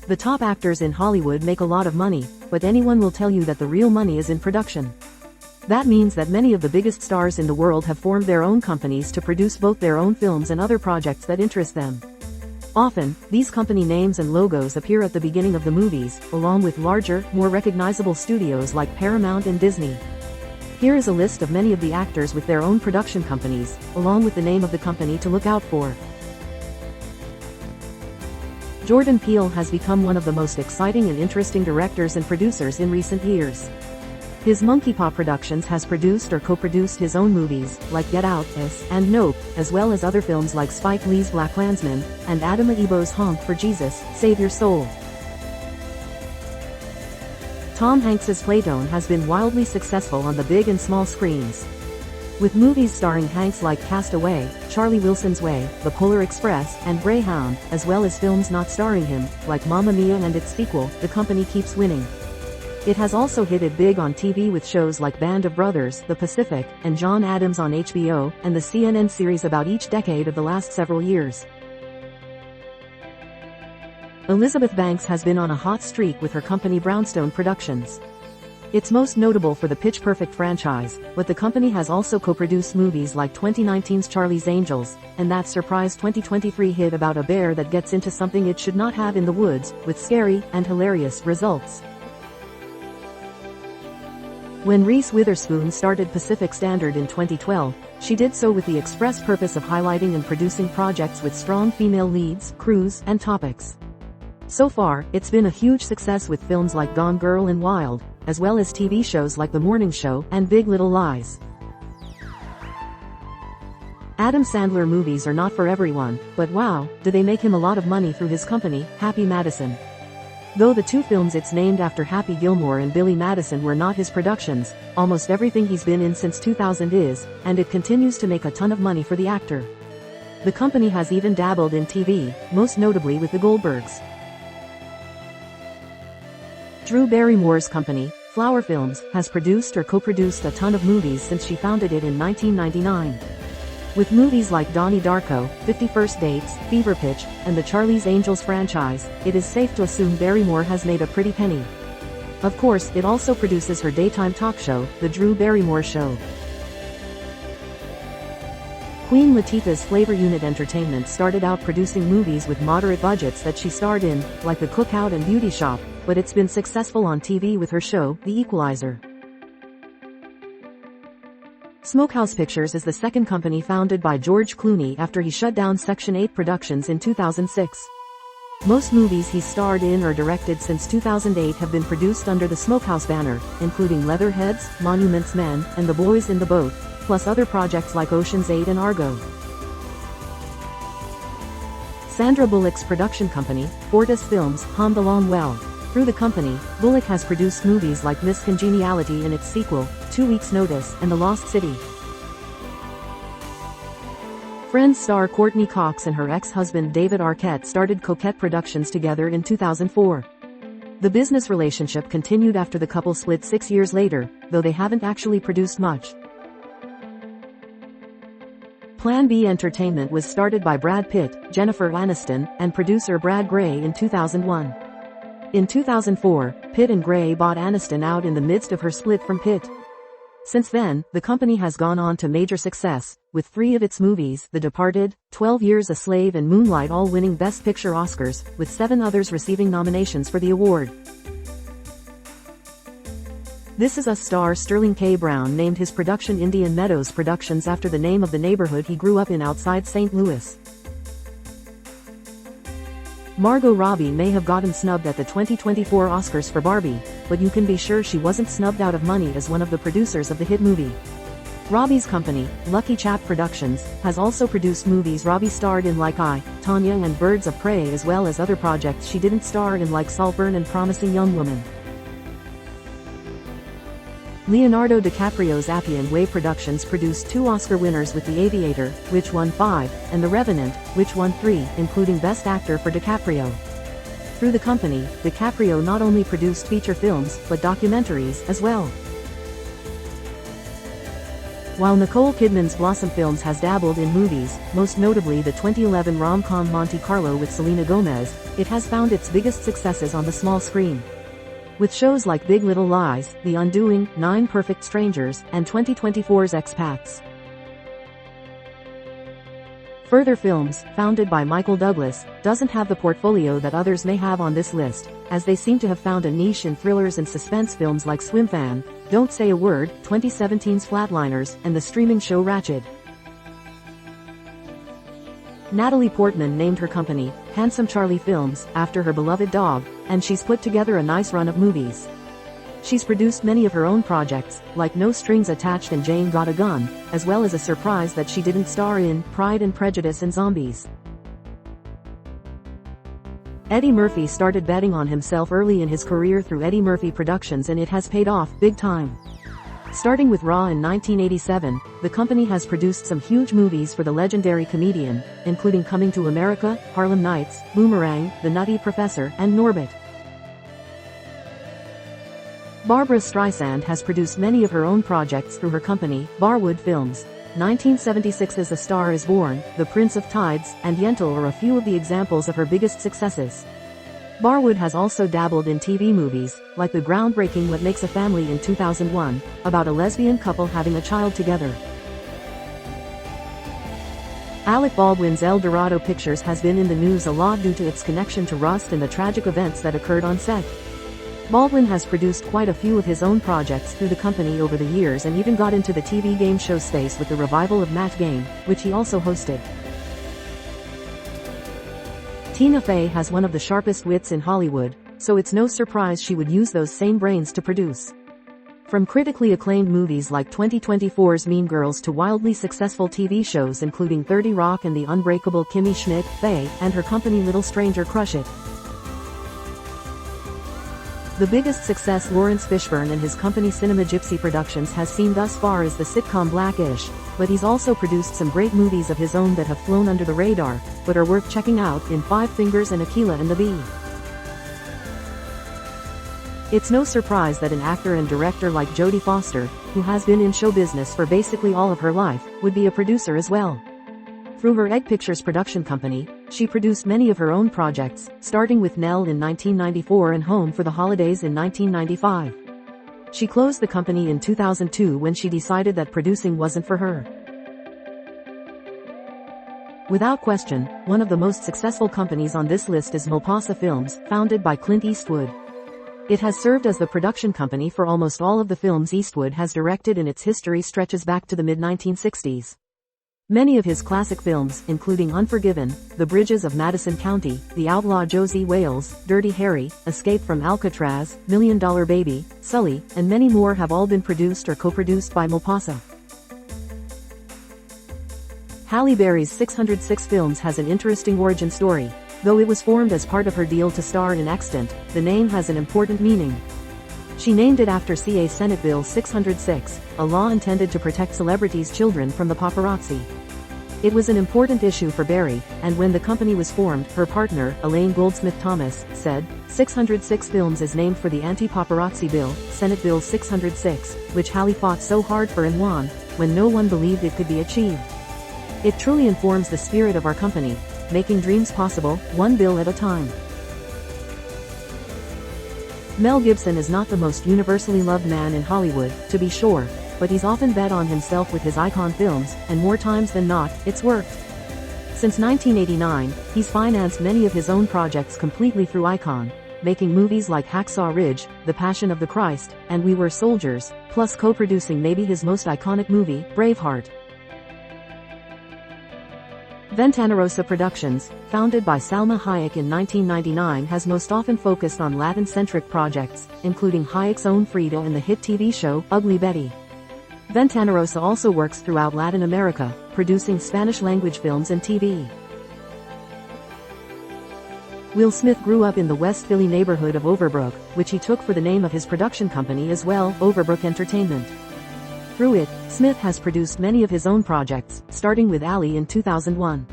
The top actors in Hollywood make a lot of money, but anyone will tell you that the real money is in production. That means that many of the biggest stars in the world have formed their own companies to produce both their own films and other projects that interest them. Often, these company names and logos appear at the beginning of the movies, along with larger, more recognizable studios like Paramount and Disney. Here is a list of many of the actors with their own production companies, along with the name of the company to look out for. Jordan Peele has become one of the most exciting and interesting directors and producers in recent years. His Monkey Paw Productions has produced or co-produced his own movies, like Get Out and Nope, as well as other films like Spike Lee's BlacKkKlansman, and Adam Aibo's Honk for Jesus, Save Your Soul. Tom Hanks's Playtone has been wildly successful on the big and small screens. With movies starring Hanks like Cast Away, Charlie Wilson's Way, The Polar Express, and Greyhound, as well as films not starring him, like Mamma Mia and its sequel, the company keeps winning. It has also hit it big on TV with shows like Band of Brothers, The Pacific, and John Adams on HBO, and the CNN series about each decade of the last several years. Elizabeth Banks has been on a hot streak with her company Brownstone Productions. It's most notable for the Pitch Perfect franchise, but the company has also co-produced movies like 2019's Charlie's Angels, and that surprise 2023 hit about a bear that gets into something it should not have in the woods, with scary and hilarious results. When Reese Witherspoon started Pacific Standard in 2012, she did so with the express purpose of highlighting and producing projects with strong female leads, crews, and topics. So far, it's been a huge success with films like Gone Girl and Wild, as well as TV shows like The Morning Show and Big Little Lies. Adam Sandler movies are not for everyone, but wow, do they make him a lot of money through his company, Happy Madison. Though the two films it's named after Happy Gilmore and Billy Madison were not his productions, almost everything he's been in since 2000 is, and it continues to make a ton of money for the actor. The company has even dabbled in TV, most notably with The Goldbergs. Drew Barrymore's company, Flower Films, has produced or co-produced a ton of movies since she founded it in 1999. With movies like Donnie Darko, 50 First Dates, Fever Pitch, and the Charlie's Angels franchise, it is safe to assume Barrymore has made a pretty penny. Of course, it also produces her daytime talk show, The Drew Barrymore Show. Queen Latifah's Flavor Unit Entertainment started out producing movies with moderate budgets that she starred in, like The Cookout and Beauty Shop, but it's been successful on TV with her show, The Equalizer. Smokehouse Pictures is the second company founded by George Clooney after he shut down Section 8 Productions in 2006. Most movies he's starred in or directed since 2008 have been produced under the Smokehouse banner, including Leatherheads, Monuments Men, and The Boys in the Boat, plus other projects like Ocean's 8 and Argo. Sandra Bullock's production company, Fortis Films, hummed along well. Through the company, Bullock has produced movies like Miss Congeniality and its sequel, 2 Weeks' Notice, and The Lost City. Friends star Courtney Cox and her ex-husband David Arquette started Coquette Productions together in 2004. The business relationship continued after the couple split 6 years later, though they haven't actually produced much. Plan B Entertainment was started by Brad Pitt, Jennifer Aniston, and producer Brad Gray in 2001. In 2004, Pitt and Gray bought Aniston out in the midst of her split from Pitt. Since then, the company has gone on to major success, with 3 of its movies, The Departed, 12 Years a Slave and Moonlight all winning Best Picture Oscars, with 7 others receiving nominations for the award. This Is Us star Sterling K. Brown named his production Indian Meadows Productions after the name of the neighborhood he grew up in outside St. Louis. Margot Robbie may have gotten snubbed at the 2024 Oscars for Barbie, but you can be sure she wasn't snubbed out of money as one of the producers of the hit movie. Robbie's company, Lucky Chap Productions, has also produced movies Robbie starred in like I, Tonya and Birds of Prey, as well as other projects she didn't star in like Saltburn and Promising Young Woman. Leonardo DiCaprio's Appian Way Productions produced 2 Oscar winners with The Aviator, which won 5, and The Revenant, which won 3, including Best Actor for DiCaprio. Through the company, DiCaprio not only produced feature films, but documentaries as well. While Nicole Kidman's Blossom Films has dabbled in movies, most notably the 2011 rom-com Monte Carlo with Selena Gomez, it has found its biggest successes on the small screen. With shows like Big Little Lies, The Undoing, 9 Perfect Strangers, and 2024's Expats. Further Films, founded by Michael Douglas, doesn't have the portfolio that others may have on this list, as they seem to have found a niche in thrillers and suspense films like Swim Fan, Don't Say a Word, 2017's Flatliners, and the streaming show Ratched. Natalie Portman named her company, Handsome Charlie Films, after her beloved dog, and she's put together a nice run of movies. She's produced many of her own projects, like No Strings Attached and Jane Got a Gun, as well as a surprise that she didn't star in, Pride and Prejudice and Zombies. Eddie Murphy started betting on himself early in his career through Eddie Murphy Productions, and it has paid off big time. Starting with Raw in 1987, the company has produced some huge movies for the legendary comedian, including Coming to America, Harlem Nights, Boomerang, The Nutty Professor, and Norbit. Barbra Streisand has produced many of her own projects through her company, Barwood Films. 1976's A Star is Born, The Prince of Tides, and Yentl are a few of the examples of her biggest successes. Barwood has also dabbled in TV movies, like the groundbreaking What Makes a Family in 2001, about a lesbian couple having a child together. Alec Baldwin's El Dorado Pictures has been in the news a lot due to its connection to Rust and the tragic events that occurred on set. Baldwin has produced quite a few of his own projects through the company over the years, and even got into the TV game show space with the revival of Matt Game, which he also hosted. Tina Fey has one of the sharpest wits in Hollywood, so it's no surprise she would use those same brains to produce. From critically acclaimed movies like 2024's Mean Girls to wildly successful TV shows including 30 Rock and The Unbreakable Kimmy Schmidt, Fey and her company Little Stranger crush it. The biggest success Lawrence Fishburne and his company Cinema Gypsy Productions has seen thus far is the sitcom Black-ish, but he's also produced some great movies of his own that have flown under the radar, but are worth checking out, in Five Fingers and Akeelah and the Bee. It's no surprise that an actor and director like Jodie Foster, who has been in show business for basically all of her life, would be a producer as well. Through her Egg Pictures production company, she produced many of her own projects, starting with Nell in 1994 and Home for the Holidays in 1995. She closed the company in 2002 when she decided that producing wasn't for her. Without question, one of the most successful companies on this list is Mopasa Films, founded by Clint Eastwood. It has served as the production company for almost all of the films Eastwood has directed, and its history stretches back to the mid-1960s. Many of his classic films, including Unforgiven, The Bridges of Madison County, The Outlaw Josie Wales, Dirty Harry, Escape from Alcatraz, $1 Million Baby, Sully, and many more have all been produced or co-produced by Mopasa. Halle Berry's 606 Films has an interesting origin story. Though it was formed as part of her deal to star in Extant, the name has an important meaning. She named it after CA Senate Bill 606, a law intended to protect celebrities' children from the paparazzi. It was an important issue for Berry, and when the company was formed, her partner, Elaine Goldsmith Thomas, said, 606 Films is named for the anti-paparazzi bill, Senate Bill 606, which Halle fought so hard for and won, when no one believed it could be achieved. It truly informs the spirit of our company, making dreams possible, one bill at a time. Mel Gibson is not the most universally loved man in Hollywood, to be sure, but he's often bet on himself with his icon films, and more times than not, it's worked. Since 1989, he's financed many of his own projects completely through Icon, making movies like Hacksaw Ridge, The Passion of the Christ, and We Were Soldiers, plus co-producing maybe his most iconic movie, Braveheart. Ventana Rosa Productions, founded by Salma Hayek in 1999, has most often focused on Latin-centric projects, including Hayek's own Frida and the hit TV show, Ugly Betty. Ventana Rosa also works throughout Latin America, producing Spanish-language films and TV. Will Smith grew up in the West Philly neighborhood of Overbrook, which he took for the name of his production company as well, Overbrook Entertainment. Through it, Smith has produced many of his own projects, starting with Ally in 2001.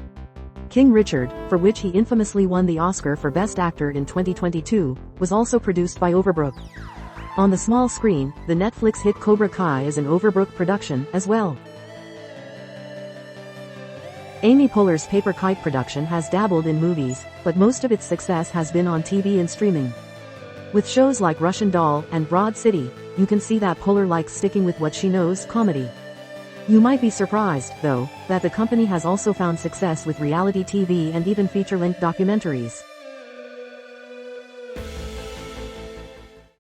King Richard, for which he infamously won the Oscar for Best Actor in 2022, was also produced by Overbrook. On the small screen, the Netflix hit Cobra Kai is an Overbrook production, as well. Amy Poehler's Paper Kite production has dabbled in movies, but most of its success has been on TV and streaming. With shows like Russian Doll and Broad City, you can see that Poehler likes sticking with what she knows, comedy. You might be surprised, though, that the company has also found success with reality TV and even feature-length documentaries.